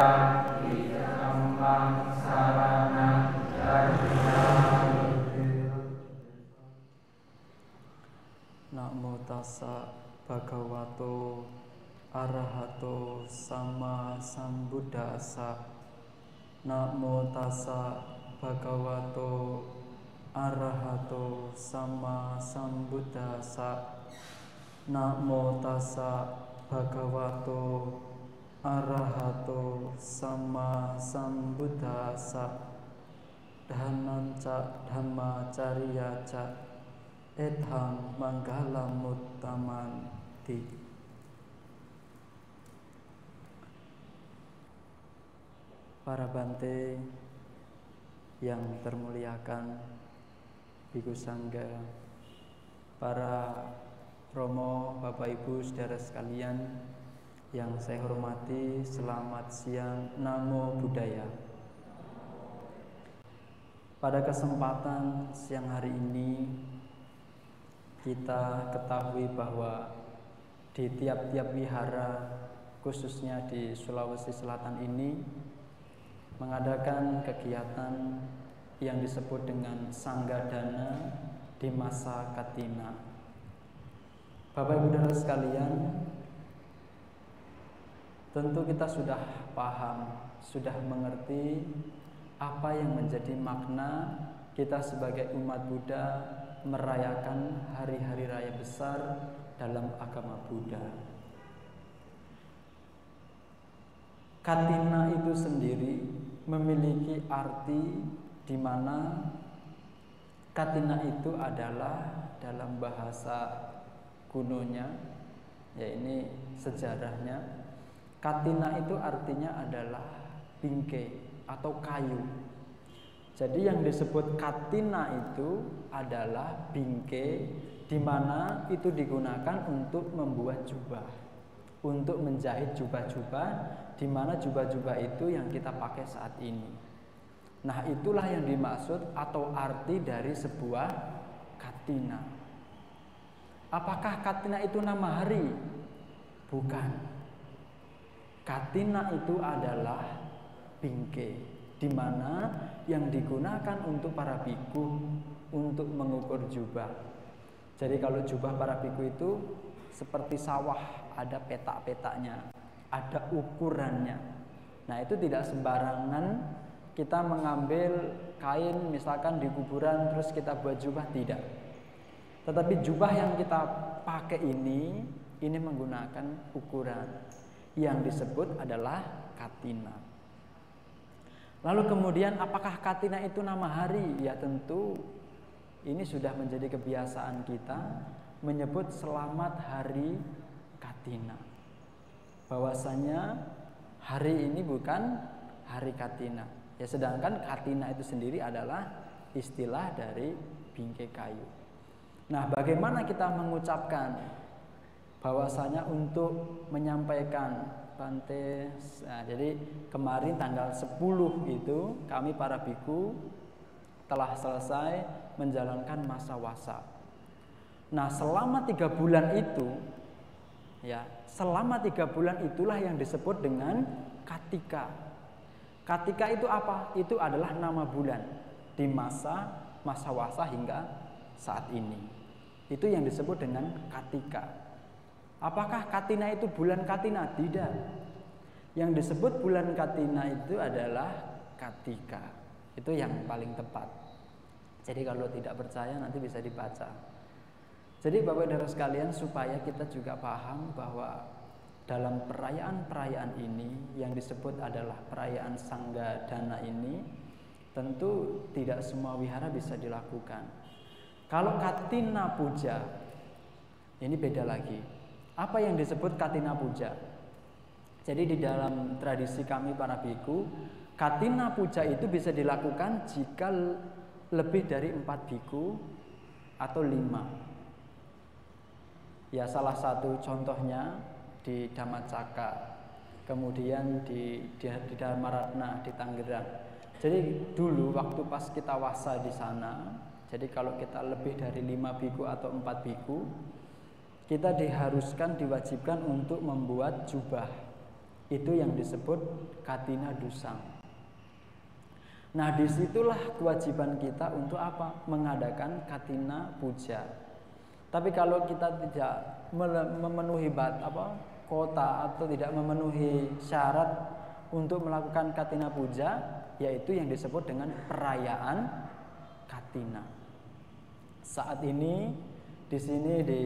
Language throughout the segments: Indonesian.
Namo tassa bhagavato arahato sama sambuddhassa. Namo tassa bhagavato arahato sama sambuddhassa. Namo tassa bhagavato arahato sama sambuddhassa. Dhananca dhammacariya ca ethang manggalam uttamanti. Para Bante yang termuliakan, Bhikkhu Sangga, para Romo, Bapak Ibu, saudara sekalian yang saya hormati, selamat siang, Namo Buddhaya. Pada kesempatan siang hari ini, kita ketahui bahwa di tiap-tiap wihara, khususnya di Sulawesi Selatan ini, mengadakan kegiatan yang disebut dengan Sanggadana di masa Katina. Bapak Ibu saudara sekalian, tentu kita sudah paham, sudah mengerti apa yang menjadi makna kita sebagai umat Buddha merayakan hari-hari raya besar dalam agama Buddha. Katina itu sendiri memiliki arti di mana Katina itu adalah dalam bahasa kunonya, ya ini sejarahnya, Katina itu artinya adalah bingkai atau kayu. Jadi yang disebut katina itu adalah bingkai, di mana itu digunakan untuk membuat jubah, untuk menjahit jubah-jubah, di mana jubah-jubah itu yang kita pakai saat ini. Nah, itulah yang dimaksud atau arti dari sebuah katina. Apakah katina itu nama hari? Bukan. Katina itu adalah bingkai, di mana yang digunakan untuk para biku untuk mengukur jubah. Jadi kalau jubah para biku itu seperti sawah, ada petak-petaknya, ada ukurannya. Nah, itu tidak sembarangan kita mengambil kain misalkan di kuburan terus kita buat jubah, tidak. Tetapi jubah yang kita pakai ini menggunakan ukuran yang disebut adalah katina. Lalu kemudian apakah katina itu nama hari? Ya tentu ini sudah menjadi kebiasaan kita menyebut selamat hari katina. Bahwasanya hari ini bukan hari katina. Ya sedangkan katina itu sendiri adalah istilah dari bingkai kayu. Nah, bagaimana kita mengucapkan bahwasanya untuk menyampaikan Bante, nah, jadi kemarin tanggal 10 itu kami para biku telah selesai menjalankan masa wasa. Nah, selama 3 bulan itu, ya, selama 3 bulan itulah yang disebut dengan katika. Katika itu apa? Itu adalah nama bulan di masa wasa hingga saat ini. Itu yang disebut dengan katika. Apakah katina itu bulan katina? Tidak. Yang disebut bulan katina itu adalah katika. Itu yang paling tepat. Jadi kalau tidak percaya nanti bisa dibaca. Jadi Bapak Saudara sekalian, supaya kita juga paham bahwa dalam perayaan-perayaan ini yang disebut adalah perayaan Sanggadana ini, tentu tidak semua wihara bisa dilakukan. Kalau Katina Puja, ini beda lagi. Apa yang disebut Katina Puja? Jadi di dalam tradisi kami para biku, Katina Puja itu bisa dilakukan jika lebih dari 4 biku atau 5. Ya, salah satu contohnya di Dhammacakka, kemudian di Dharmaratna di Tangerang. Jadi dulu waktu pas kita wasa di sana, jadi kalau kita lebih dari 5 biku atau 4 biku, kita diharuskan, diwajibkan untuk membuat jubah. Itu yang disebut katina dusang. Nah, disitulah kewajiban kita untuk apa? Mengadakan katina puja. Tapi kalau kita tidak memenuhi kota atau tidak memenuhi syarat untuk melakukan katina puja, yaitu yang disebut dengan perayaan katina. Saat ini di sini di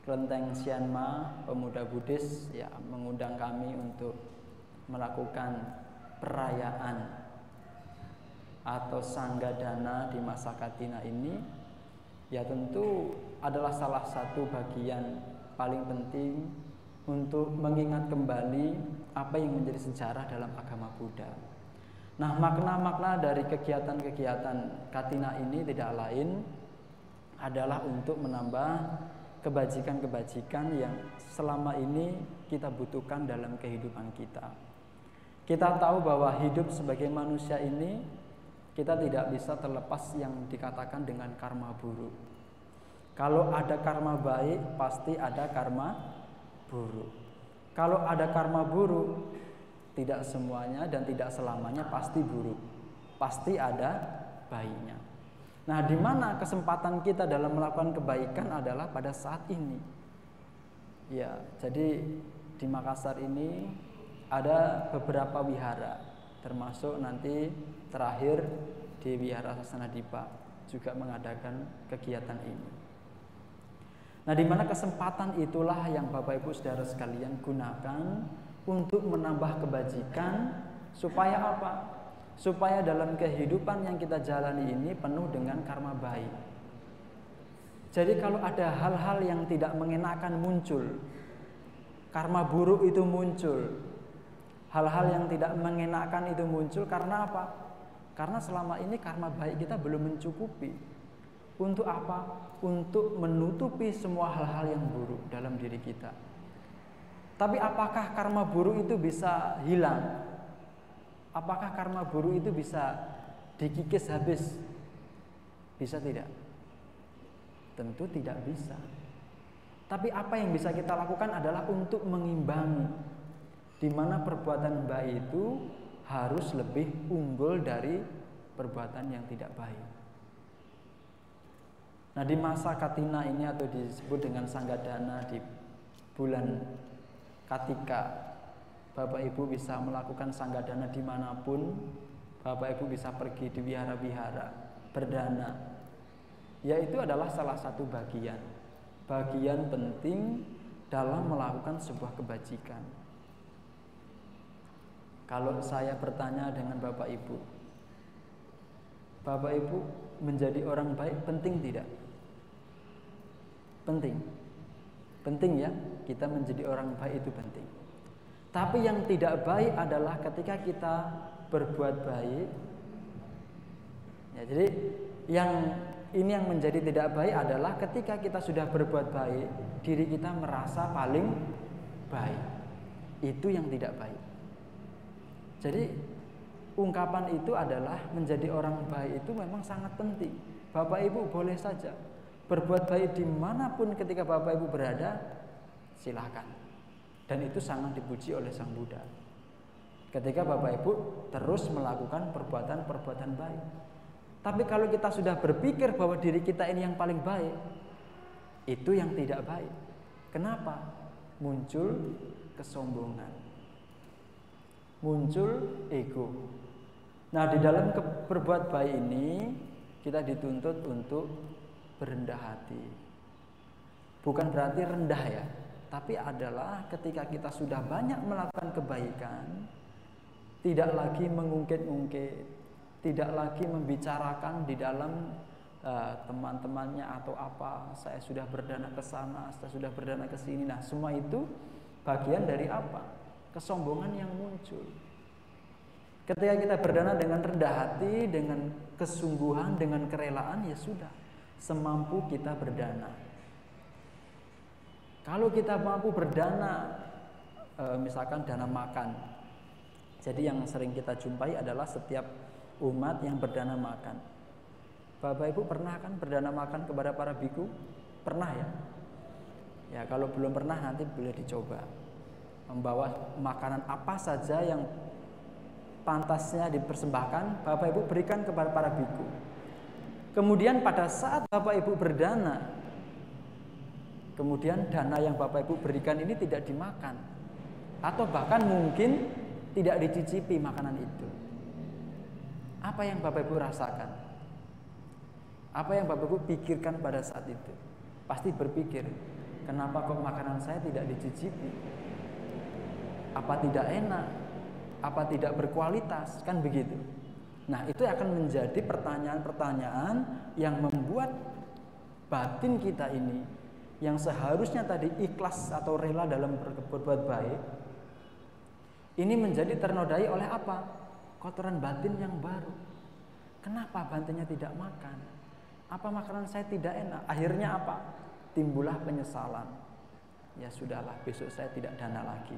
Kelenteng Sianma, pemuda Buddhis ya mengundang kami untuk melakukan perayaan atau sanggadana di masa katina ini. Ya tentu adalah salah satu bagian paling penting untuk mengingat kembali apa yang menjadi sejarah dalam agama Buddha. Nah, makna-makna dari kegiatan-kegiatan katina ini tidak lain adalah untuk menambah kebajikan-kebajikan yang selama ini kita butuhkan dalam kehidupan kita. Kita tahu bahwa hidup sebagai manusia ini kita tidak bisa terlepas yang dikatakan dengan karma buruk. Kalau ada karma baik, pasti ada karma buruk. Kalau ada karma buruk, tidak semuanya dan tidak selamanya pasti buruk. Pasti ada baiknya. Nah, di mana kesempatan kita dalam melakukan kebaikan adalah pada saat ini. Ya, jadi di Makassar ini ada beberapa wihara, termasuk nanti terakhir di Wihara Sasanadipa juga mengadakan kegiatan ini. Nah, di mana kesempatan itulah yang Bapak Ibu Saudara sekalian gunakan untuk menambah kebajikan supaya apa? Supaya dalam kehidupan yang kita jalani ini penuh dengan karma baik. Jadi kalau ada hal-hal yang tidak mengenakan muncul, karma buruk itu muncul, hal-hal yang tidak mengenakan itu muncul karena apa? Karena selama ini karma baik kita belum mencukupi. Untuk apa? Untuk menutupi semua hal-hal yang buruk dalam diri kita. Tapi apakah karma buruk itu bisa hilang? Apakah karma buruk itu bisa dikikis habis? Bisa tidak? Tentu tidak bisa. Tapi apa yang bisa kita lakukan adalah untuk mengimbangi, di mana perbuatan baik itu harus lebih unggul dari perbuatan yang tidak baik. Nah, di masa katina ini atau disebut dengan sanggadana di bulan Katika, Bapak Ibu bisa melakukan sanggadana dimanapun. Bapak Ibu bisa pergi di wihara-wihara berdana. Yaitu adalah salah satu bagian penting dalam melakukan sebuah kebajikan. Kalau saya bertanya dengan Bapak Ibu menjadi orang baik penting tidak? Penting ya, kita menjadi orang baik itu penting. Tapi yang tidak baik adalah ketika kita berbuat baik. Ya, jadi yang menjadi tidak baik adalah ketika kita sudah berbuat baik, diri kita merasa paling baik. Itu yang tidak baik. Jadi ungkapan itu adalah menjadi orang baik itu memang sangat penting. Bapak Ibu boleh saja berbuat baik dimanapun ketika Bapak Ibu berada, silahkan. Dan itu sangat dipuji oleh Sang Buddha. Ketika Bapak Ibu terus melakukan perbuatan-perbuatan baik. Tapi kalau kita sudah berpikir bahwa diri kita ini yang paling baik, itu yang tidak baik. Kenapa? Muncul kesombongan. Muncul ego. Nah, di dalam berbuat baik ini kita dituntut untuk berendah hati. Bukan berarti rendah ya, tapi adalah ketika kita sudah banyak melakukan kebaikan, tidak lagi mengungkit-ungkit, tidak lagi membicarakan di dalam teman-temannya atau apa, saya sudah berdana ke sana, saya sudah berdana ke sini. Nah, semua itu bagian dari apa? Kesombongan yang muncul. Ketika kita berdana dengan rendah hati, dengan kesungguhan, dengan kerelaan, ya sudah, semampu kita berdana. Kalau kita mampu berdana, misalkan dana makan. Jadi yang sering kita jumpai adalah setiap umat yang berdana makan. Bapak Ibu pernah kan berdana makan kepada para biku? Pernah ya? Ya, kalau belum pernah nanti boleh dicoba. membawa makanan apa saja yang pantasnya dipersembahkan, Bapak Ibu berikan kepada para biku. Kemudian pada saat Bapak Ibu berdana, kemudian dana yang Bapak Ibu berikan ini tidak dimakan, atau bahkan mungkin tidak dicicipi makanan itu. Apa yang Bapak Ibu rasakan? Apa yang Bapak Ibu pikirkan pada saat itu? Pasti berpikir, kenapa kok makanan saya tidak dicicipi? Apa tidak enak? Apa tidak berkualitas? Kan begitu. Nah, itu akan menjadi pertanyaan-pertanyaan yang membuat batin kita ini, yang seharusnya tadi ikhlas atau rela dalam berbuat baik, ini menjadi ternodai oleh apa? Kotoran batin yang baru. Kenapa batinnya tidak makan? Apa makanan saya tidak enak? Akhirnya apa? Timbullah penyesalan. Ya sudahlah, besok saya tidak dana lagi.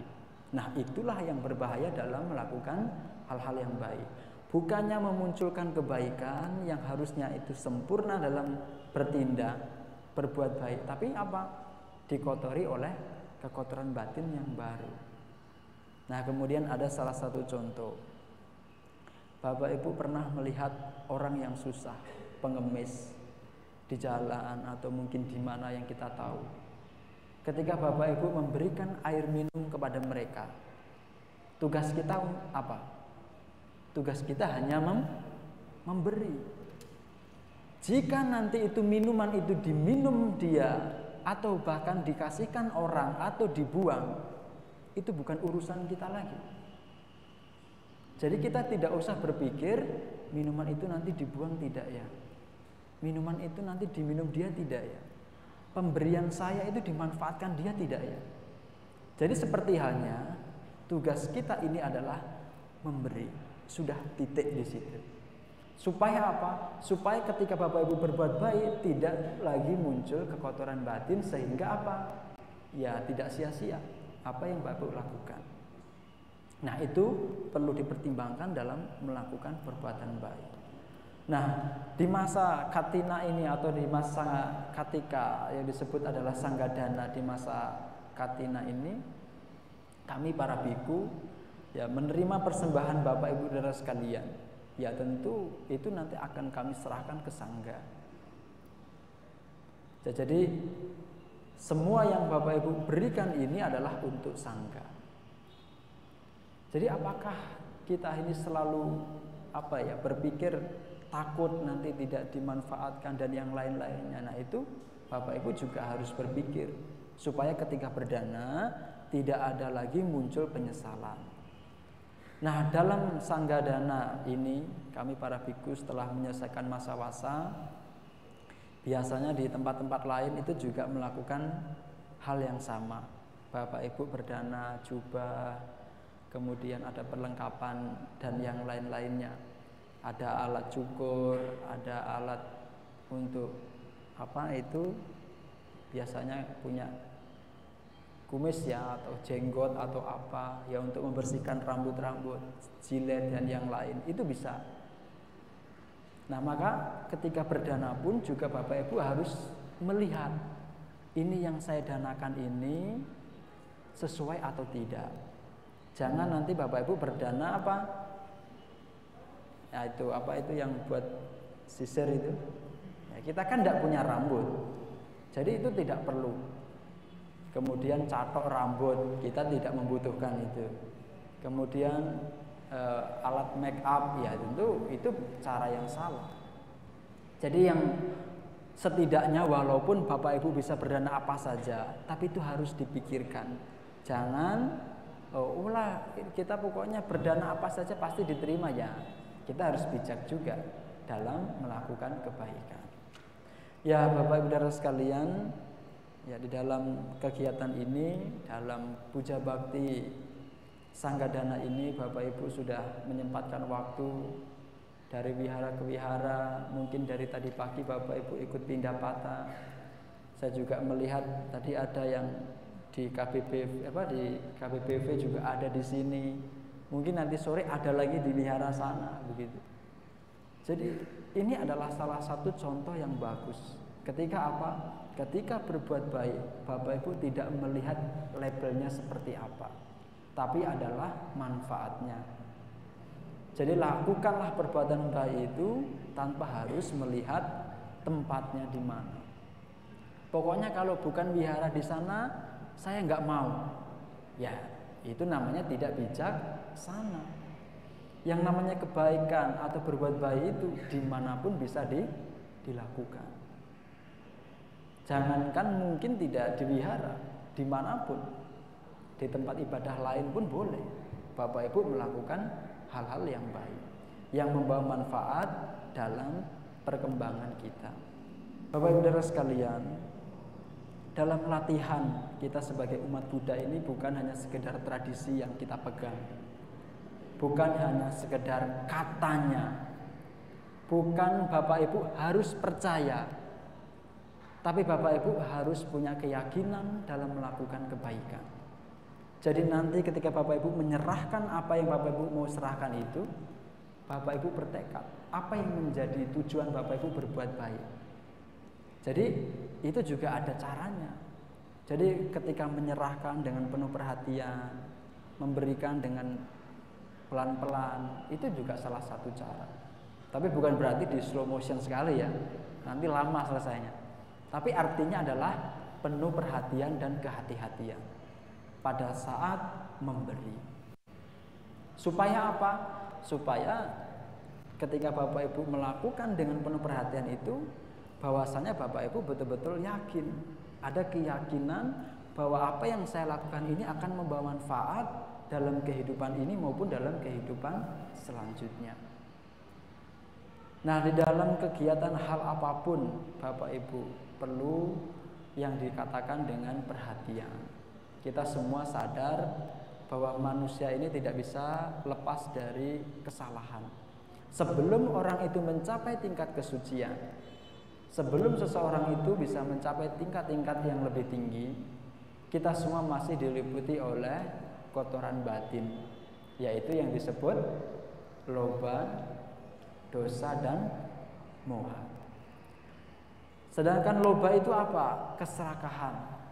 Nah, itulah yang berbahaya dalam melakukan hal-hal yang baik. Bukannya memunculkan kebaikan yang harusnya itu sempurna dalam bertindak, berbuat baik, tapi apa? Dikotori oleh kekotoran batin yang baru. Nah, kemudian ada salah satu contoh. Bapak Ibu pernah melihat orang yang susah, pengemis di jalan atau mungkin di mana yang kita tahu. Ketika Bapak Ibu memberikan air minum kepada mereka, tugas kita apa? Tugas kita hanya memberi. Jika nanti itu minuman itu diminum dia, atau bahkan dikasihkan orang atau dibuang, itu bukan urusan kita lagi. Jadi kita tidak usah berpikir minuman itu nanti dibuang tidak ya, minuman itu nanti diminum dia tidak ya, pemberian saya itu dimanfaatkan dia tidak ya. Jadi seperti halnya tugas kita ini adalah memberi. Sudah, titik di situ. Supaya apa? Supaya ketika Bapak Ibu berbuat baik tidak lagi muncul kekotoran batin, sehingga apa? Ya tidak sia-sia apa yang Bapak Ibu lakukan. Nah, itu perlu dipertimbangkan dalam melakukan perbuatan baik. Nah, di masa katina ini atau di masa katika yang disebut adalah sanggadana, di masa katina ini kami para biku ya menerima persembahan Bapak Ibu saudara sekalian. Ya tentu itu nanti akan kami serahkan ke sangga. Ya, jadi semua yang Bapak Ibu berikan ini adalah untuk sangga. Jadi apakah kita ini selalu berpikir takut nanti tidak dimanfaatkan dan yang lain-lainnya? Nah, itu Bapak Ibu juga harus berpikir supaya ketika berdana tidak ada lagi muncul penyesalan. Nah, dalam sanggadana ini kami para biku setelah menyelesaikan masa wasa, biasanya di tempat-tempat lain itu juga melakukan hal yang sama. Bapak Ibu berdana jubah, kemudian ada perlengkapan dan yang lain-lainnya. Ada alat cukur, ada alat untuk biasanya punya kumis ya, atau jenggot atau apa ya, untuk membersihkan rambut-rambut, jilet dan yang lain, itu bisa. Nah, maka ketika berdana pun juga Bapak Ibu harus melihat ini yang saya danakan ini sesuai atau tidak. Jangan nanti Bapak Ibu berdana itu yang buat sisir itu ya, kita kan tidak punya rambut, jadi itu tidak perlu. Kemudian catok rambut, kita tidak membutuhkan itu. Kemudian alat make up, ya tentu itu cara yang salah. Jadi yang setidaknya walaupun Bapak Ibu bisa berdana apa saja, tapi itu harus dipikirkan. Jangan kita pokoknya berdana apa saja pasti diterima ya. Kita harus bijak juga dalam melakukan kebaikan. Ya Bapak Ibu saudara sekalian, ya, di dalam kegiatan ini, dalam puja bakti sanggadana ini, Bapak Ibu sudah menyempatkan waktu dari wihara ke wihara. Mungkin dari tadi pagi Bapak Ibu ikut pindah patah. Saya juga melihat tadi ada yang di KBBV juga ada di sini. Mungkin nanti sore ada lagi di wihara sana, begitu. Jadi ini adalah salah satu contoh yang bagus. Ketika Ketika berbuat baik, Bapak Ibu tidak melihat labelnya seperti apa. tapi adalah manfaatnya. Jadi lakukanlah perbuatan baik itu tanpa harus melihat tempatnya di mana. Pokoknya kalau bukan wihara di sana, saya nggak mau. Ya, itu namanya tidak bijaksana. Yang namanya kebaikan atau berbuat baik itu dimanapun bisa dilakukan. Jangankan mungkin tidak di wihara, dimanapun, di tempat ibadah lain pun boleh Bapak Ibu melakukan hal-hal yang baik, yang membawa manfaat dalam perkembangan kita. Bapak Ibu saudara sekalian, dalam latihan kita sebagai umat Buddha ini bukan hanya sekedar tradisi yang kita pegang, bukan hanya sekedar katanya, bukan Bapak Ibu harus percaya, tapi Bapak Ibu harus punya keyakinan dalam melakukan kebaikan. Jadi nanti ketika Bapak Ibu menyerahkan apa yang Bapak Ibu mau serahkan itu, Bapak Ibu bertekad apa yang menjadi tujuan Bapak Ibu berbuat baik. Jadi itu juga ada caranya. Jadi ketika menyerahkan dengan penuh perhatian, memberikan dengan pelan-pelan, itu juga salah satu cara. Tapi bukan berarti di slow motion sekali ya, nanti lama selesainya. Tapi artinya adalah penuh perhatian dan kehati-hatian pada saat memberi. Supaya apa? Supaya ketika Bapak Ibu melakukan dengan penuh perhatian itu, bahwasanya Bapak Ibu betul-betul yakin, ada keyakinan bahwa apa yang saya lakukan ini akan membawa manfaat dalam kehidupan ini maupun dalam kehidupan selanjutnya. Nah, di dalam kegiatan hal apapun Bapak Ibu perlu yang dikatakan dengan perhatian. Kita semua sadar bahwa manusia ini tidak bisa lepas dari kesalahan. Sebelum orang itu mencapai tingkat kesucian, sebelum seseorang itu bisa mencapai tingkat-tingkat yang lebih tinggi, kita semua masih diliputi oleh kotoran batin, yaitu yang disebut loba, dosa, dan moha. Sedangkan loba itu apa? Keserakahan.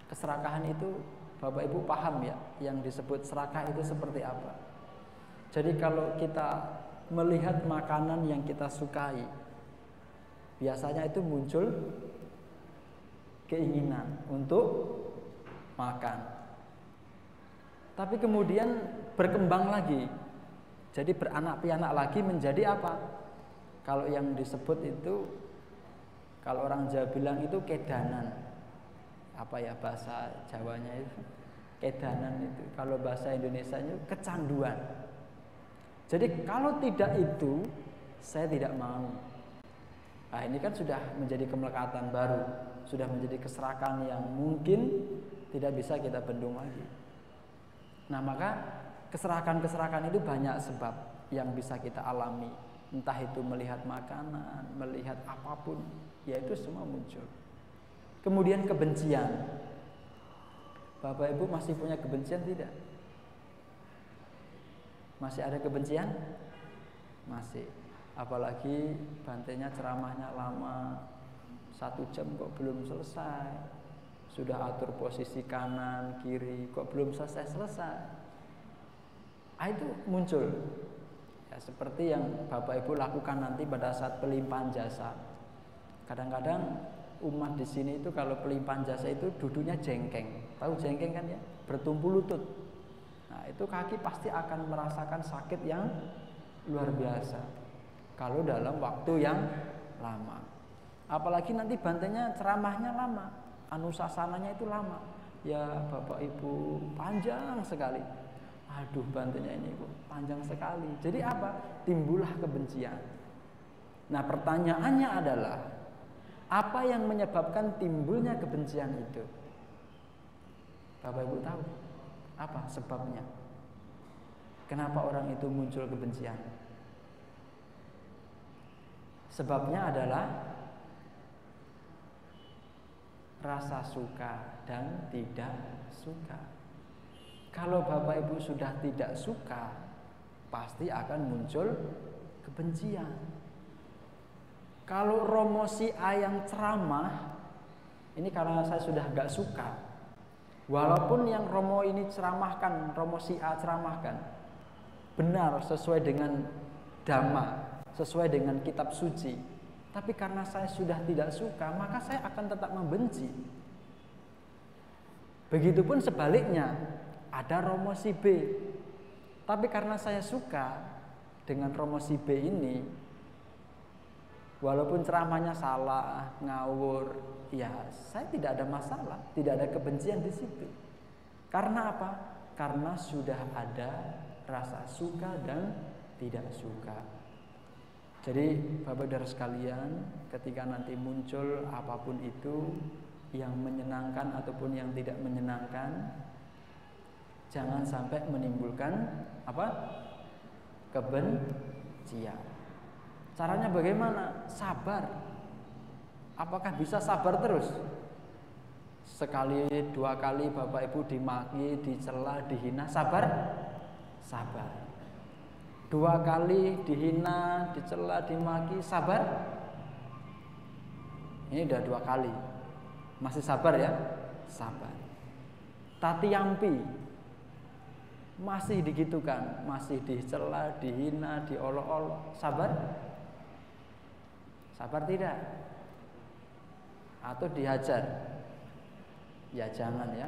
Keserakahan itu Bapak Ibu paham ya, yang disebut serakah itu seperti apa? Jadi kalau kita melihat makanan yang kita sukai, biasanya itu muncul keinginan untuk makan. Tapi kemudian berkembang lagi, jadi beranak pianak lagi menjadi apa? Kalau yang disebut itu, kalau orang Jawa bilang itu kedanan. Apa ya bahasa Jawanya itu? Kedanan itu. Kalau bahasa Indonesianya kecanduan. Jadi kalau tidak itu, saya tidak mau. Nah, ini kan sudah menjadi kemelekatan baru, sudah menjadi keserakahan yang mungkin tidak bisa kita bendung lagi. Nah, maka keserakahan-keserakahan itu banyak sebab yang bisa kita alami. Entah itu melihat makanan, melihat apapun, ya itu semua muncul. Kemudian kebencian. Bapak Ibu masih punya kebencian tidak? Masih ada kebencian? Masih. Apalagi bantainya ceramahnya lama, 1 jam kok belum selesai. Sudah atur posisi kanan, kiri, kok belum selesai-selesai. Itu muncul. Ya, seperti yang Bapak Ibu lakukan nanti pada saat pelimpahan jasa. Kadang-kadang umat di sini itu kalau pelimpahan jasa itu duduknya jengkeng. Tahu jengkeng kan ya? Bertumpu lutut. Nah, itu kaki pasti akan merasakan sakit yang luar biasa kalau dalam waktu yang lama. Apalagi nanti bantainya ceramahnya lama, anusasananya itu lama. Ya Bapak Ibu panjang sekali. Aduh bantainya ini panjang sekali. Jadi apa? Timbullah kebencian. Nah, pertanyaannya adalah apa yang menyebabkan timbulnya kebencian itu? Bapak Ibu tahu apa sebabnya? Kenapa orang itu muncul kebencian? Sebabnya adalah rasa suka dan tidak suka. Kalau Bapak Ibu sudah tidak suka, pasti akan muncul kebencian. Kalau Romo si A yang ceramah, ini karena saya sudah gak suka, Walaupun yang Romo ini ceramahkan, Romo si A ceramahkan, benar sesuai dengan Dhamma, sesuai dengan kitab suci, tapi karena saya sudah tidak suka, maka saya akan tetap membenci. Begitupun sebaliknya, ada Romo si B, tapi karena saya suka dengan Romo si B ini, walaupun ceramahnya salah, ngawur, ya saya tidak ada masalah, tidak ada kebencian di situ. Karena apa? Karena sudah ada rasa suka dan tidak suka. Jadi Bapak Saudara sekalian, ketika nanti muncul apapun itu yang menyenangkan ataupun yang tidak menyenangkan, jangan sampai menimbulkan apa? Kebencian. Caranya bagaimana? Sabar. Apakah bisa sabar terus? Sekali, dua kali Bapak Ibu dimaki, dicela, dihina, sabar? Sabar. Dua kali dihina, dicela, dimaki, sabar? Ini udah dua kali. Masih sabar ya? Sabar. Tatiyampi, masih digitukan, masih dicela, dihina, diolok-olok, sabar? Sabar tidak? Atau dihajar? Ya jangan ya.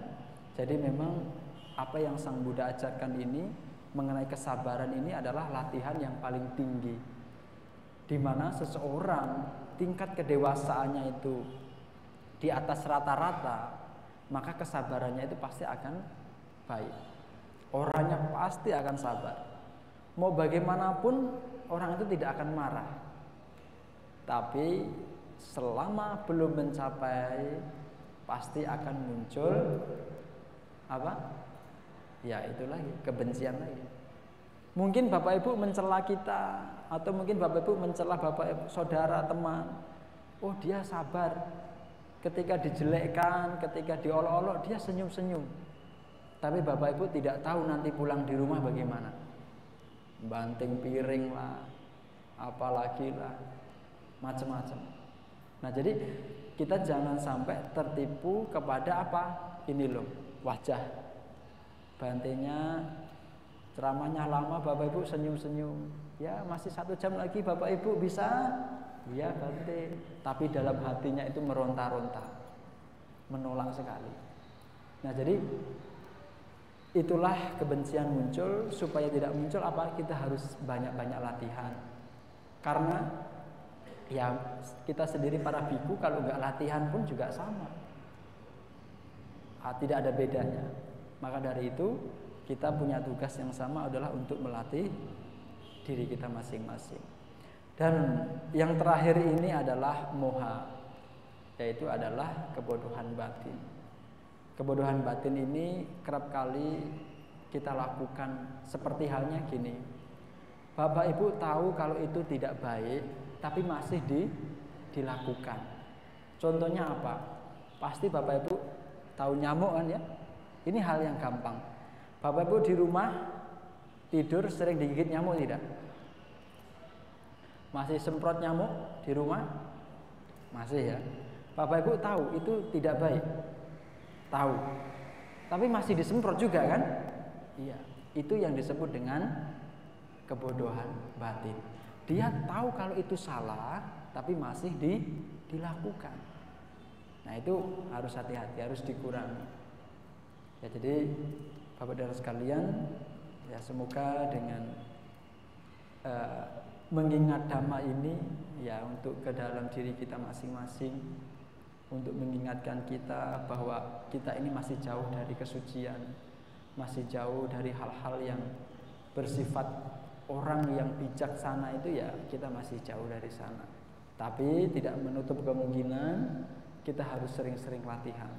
Jadi memang apa yang Sang Buddha ajarkan ini mengenai kesabaran ini adalah latihan yang paling tinggi, di mana seseorang tingkat kedewasaannya itu di atas rata-rata, maka kesabarannya itu pasti akan baik. Orangnya pasti akan sabar. Mau bagaimanapun orang itu tidak akan marah. Tapi selama belum mencapai, pasti akan muncul apa? Ya itu lagi, kebencian lagi. Mungkin Bapak Ibu mencela kita, atau mungkin Bapak Ibu mencela Bapak Ibu, saudara, teman. Oh dia sabar. Ketika dijelekkan, ketika diolok-olok, dia senyum-senyum. Tapi Bapak Ibu tidak tahu nanti pulang di rumah bagaimana. Banting piring lah, apalagi lah, macam-macam. Nah jadi kita jangan sampai tertipu kepada apa? Ini loh, wajah. Bantingnya, ceramahnya lama, Bapak Ibu senyum-senyum. Ya masih 1 jam lagi Bapak Ibu bisa. Ya banting. Tapi dalam hatinya itu meronta-ronta, menolak sekali. Nah jadi itulah kebencian muncul. Supaya tidak muncul apa? Kita harus banyak-banyak latihan. Karena ya kita sendiri para biku kalau nggak latihan pun juga sama, tidak ada bedanya. Maka dari itu kita punya tugas yang sama adalah untuk melatih diri kita masing-masing. Dan yang terakhir ini adalah moha, yaitu adalah kebodohan batin. Kebodohan batin ini kerap kali kita lakukan seperti halnya gini. Bapak Ibu tahu kalau itu tidak baik, tapi masih dilakukan. Contohnya apa? Pasti Bapak Ibu tahu nyamuk kan ya? Ini hal yang gampang. Bapak Ibu di rumah tidur sering digigit nyamuk tidak? Masih semprot nyamuk di rumah? Masih ya. Bapak Ibu tahu itu tidak baik. Tahu. Tapi masih disemprot juga kan? Iya. Itu yang disebut dengan kebodohan batin. Dia tahu kalau itu salah, tapi masih dilakukan. Nah itu harus hati-hati, harus dikurangi. Ya jadi Bapak Saudara sekalian, ya semoga dengan mengingat Dhamma ini ya untuk ke dalam diri kita masing-masing, untuk mengingatkan kita bahwa kita ini masih jauh dari kesucian, masih jauh dari hal-hal yang bersifat orang yang bijaksana itu, ya kita masih jauh dari sana. Tapi tidak menutup kemungkinan kita harus sering-sering latihan,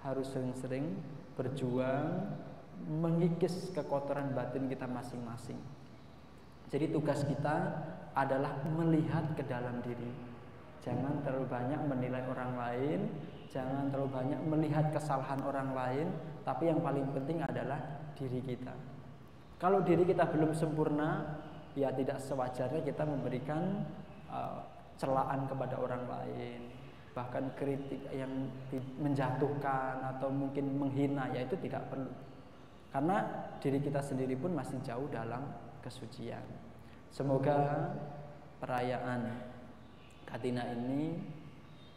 harus sering-sering berjuang mengikis kekotoran batin kita masing-masing. Jadi tugas kita adalah melihat ke dalam diri. Jangan terlalu banyak menilai orang lain, jangan terlalu banyak melihat kesalahan orang lain, tapi yang paling penting adalah diri kita. Kalau diri kita belum sempurna, ya tidak sewajarnya kita memberikan celaan kepada orang lain, bahkan kritik yang menjatuhkan atau mungkin menghina, ya itu tidak perlu. Karena diri kita sendiri pun masih jauh dalam kesucian. Semoga perayaan Katina ini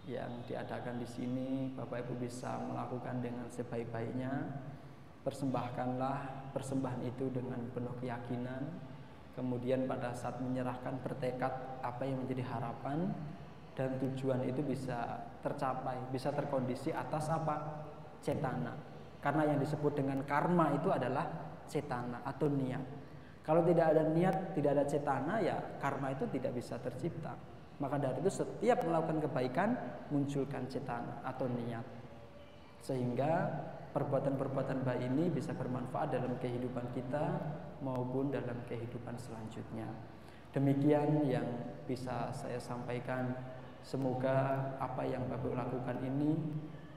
yang diadakan di sini Bapak Ibu bisa melakukan dengan sebaik-baiknya. Persembahkanlah persembahan itu dengan penuh keyakinan. Kemudian pada saat menyerahkan bertekad apa yang menjadi harapan dan tujuan itu bisa tercapai, bisa terkondisi atas apa? Cetana. Karena yang disebut dengan karma itu adalah cetana atau niat. Kalau tidak ada niat, tidak ada cetana, ya karma itu tidak bisa tercipta. Maka dari itu setiap melakukan kebaikan munculkan cetana atau niat. Sehingga perbuatan-perbuatan baik ini bisa bermanfaat dalam kehidupan kita maupun dalam kehidupan selanjutnya. Demikian yang bisa saya sampaikan. Semoga apa yang Bapak lakukan ini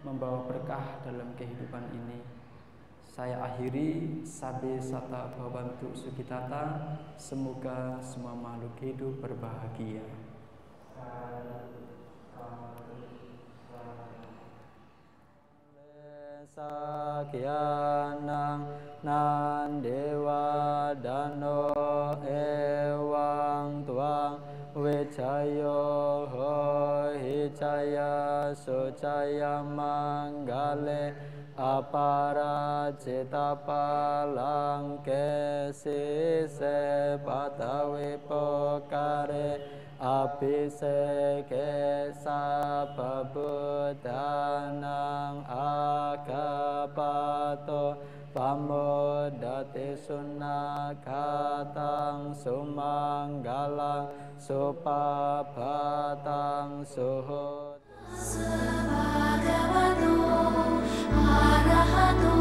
membawa berkah dalam kehidupan ini. Saya akhiri, sabe sata bhavantu sukitata. Semoga semua makhluk hidup berbahagia. Sakyanang nan dewa dano ewang tuang wicayo hicaya sucaya manggale apara cita palang kesi se patawi pokare abhiseke sapabuddhanang akapato pamodati sunakatang sumanggalang supapatang suhut. Sebhagavato arahato